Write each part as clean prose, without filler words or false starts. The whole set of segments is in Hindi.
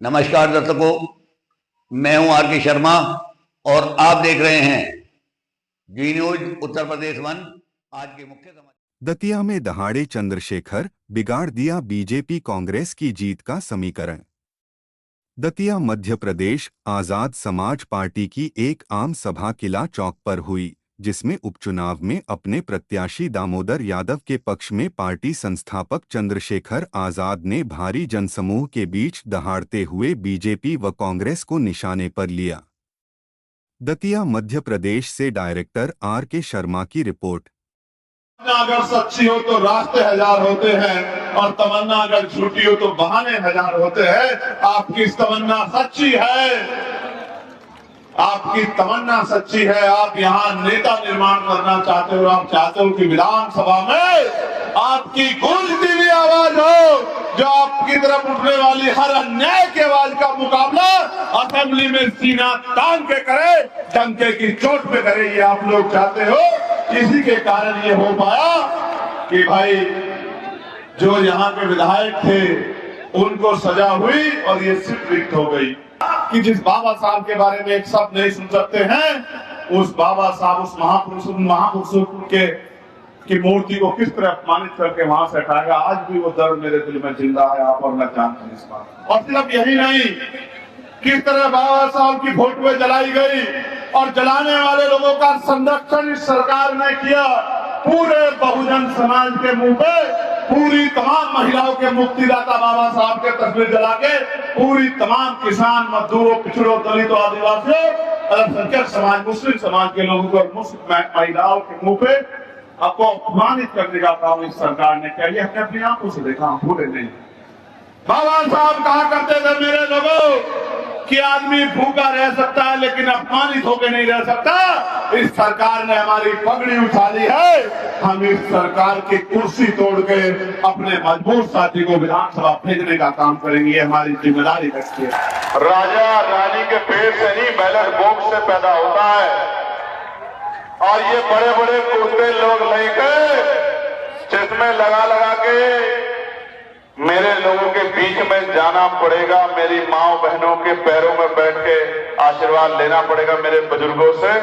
नमस्कार दर्शकों, मैं हूं आर के शर्मा और आप देख रहे हैं जी न्यूज उत्तर प्रदेश वन। आज के मुख्य समाचार। दतिया में दहाड़े चंद्रशेखर बिगाड़ दिया बीजेपी कांग्रेस की जीत का समीकरण। दतिया मध्य प्रदेश आजाद समाज पार्टी की एक आम सभा किला चौक पर हुई, जिसमें उपचुनाव में अपने प्रत्याशी दामोदर यादव के पक्ष में पार्टी संस्थापक चंद्रशेखर आजाद ने भारी जनसमूह के बीच दहाड़ते हुए बीजेपी व कांग्रेस को निशाने पर लिया। दतिया मध्य प्रदेश से डायरेक्टर आर के शर्मा की रिपोर्ट। अगर सच्ची हो तो रास्ते हजार होते हैं और तमन्ना अगर झूठी हो तो बहाने हजार होते हैं। आपकी तमन्ना सच्ची है, आपकी तमन्ना सच्ची है। आप यहाँ नेता निर्माण करना चाहते हो। आप चाहते हो कि विधानसभा में आपकी गूंजती हुई आवाज हो, जो आपकी तरफ उठने वाली हर अन्याय की आवाज का मुकाबला असेंबली में सीना तान के करे, डंके की चोट पे करे। ये आप लोग चाहते हो। इसी के कारण ये हो पाया कि भाई जो यहाँ के विधायक थे उनको सजा हुई और ये सीट रिक्त हो गई। कि जिस बाबा साहब के बारे में एक शब्द नहीं सुन सकते हैं, उस बाबा साहब, उस महापुरुष की मूर्ति को किस तरह अपमानित करके वहां से हटाएगा। आज भी वो दर्द मेरे दिल में जिंदा है। आप और मैं जानते हैं इस बात। और सिर्फ यही नहीं, किस तरह बाबा साहब की फोटोएं जलाई गई और जलाने वाले लोगों का संरक्षण इस सरकार ने किया। पूरे बहुजन समाज के मुंह पे पूरी तमाम महिलाओं के मुक्तिदाता बाबा साहब के तस्वीर जला के पूरी तमाम किसान, मजदूरों, पिछड़ों, दलितों, आदिवासियों, अल्पसंख्यक समाज, मुस्लिम समाज के लोगों को, मुस्लिम महिलाओं के मुंह पे आपको अपमानित करने का काम इस सरकार ने किया। ये हमने अपनी आंखों से देखा, हम भूले नहीं। बाबा साहब कहा करते थे मेरे लोगों कि आदमी भूखा रह सकता है लेकिन अपमानित होकर नहीं रह सकता। इस सरकार ने हमारी पगड़ी उठा ली है। हम इस सरकार की कुर्सी तोड़ के अपने मजबूत साथी को विधानसभा भेजने का काम करेंगे। ये हमारी जिम्मेदारी रखती है। राजा रानी के पेट से नहीं, बैलेट बॉक्स से पैदा होता है। और ये बड़े बड़े कुर्ते लोग लेकर चश्मे लगा लगा के मेरे लोगों के बीच में जाना पड़ेगा। मेरी माँ बहनों के पैरों में बैठ के आशीर्वाद लेना पड़ेगा मेरे बुजुर्गों से।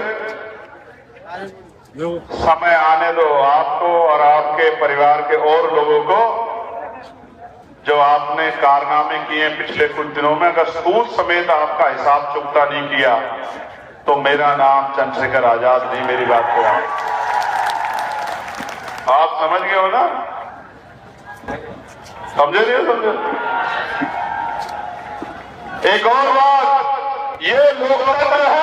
समय आने दो आपको और आपके परिवार के और लोगों को, जो आपने कारनामे किए पिछले कुछ दिनों में। अगर सूद समेत आपका हिसाब चुकता नहीं किया तो मेरा नाम चंद्रशेखर आजाद नहीं। मेरी बात को आप समझ गए हो ना? समझे नहीं समझे? एक और बात, ये लोकतंत्र है।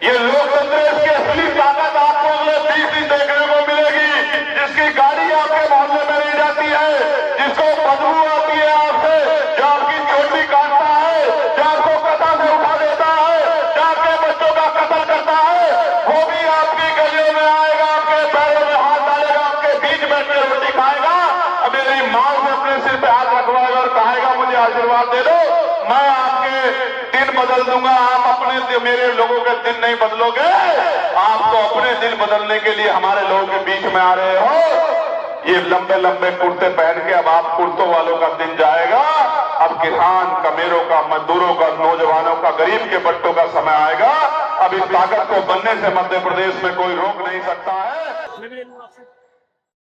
ये लोकतंत्र, इसकी असली ताकत आपको अगले 20 दिन देखने को मिलेगी। जिसकी गाड़ी आपके मोहल्ले में नहीं जाती है, जिसको बदबू आती है आपसे, जो आपकी चोटी काटता है, जो आपको कथा से उठा देता है, जो आपके बच्चों का कत्ल करता है, वो भी आपकी गलियों में आएगा, आपके पैरों में हाथ डालेगा, आपके बीच बैठ के रोटी खाएगा। मेरी माँ से अपने सिर पे हाथ रखवाएगा और कहेगा मुझे आशीर्वाद दे दो, मैं आपके दिन बदल दूंगा। आप अपने मेरे लोगों के दिन नहीं बदलोगे। आप तो अपने दिन बदलने के लिए हमारे लोगों के बीच में आ रहे हो। ये लंबे लंबे कुर्ते पहन के अब आप कुर्तों वालों का दिन जाएगा। अब किसान, कमेरों का, मजदूरों का, नौजवानों का, गरीब के बच्चों का समय आएगा। अब इस ताकत को बनने से मध्य प्रदेश में कोई रोक नहीं सकता है।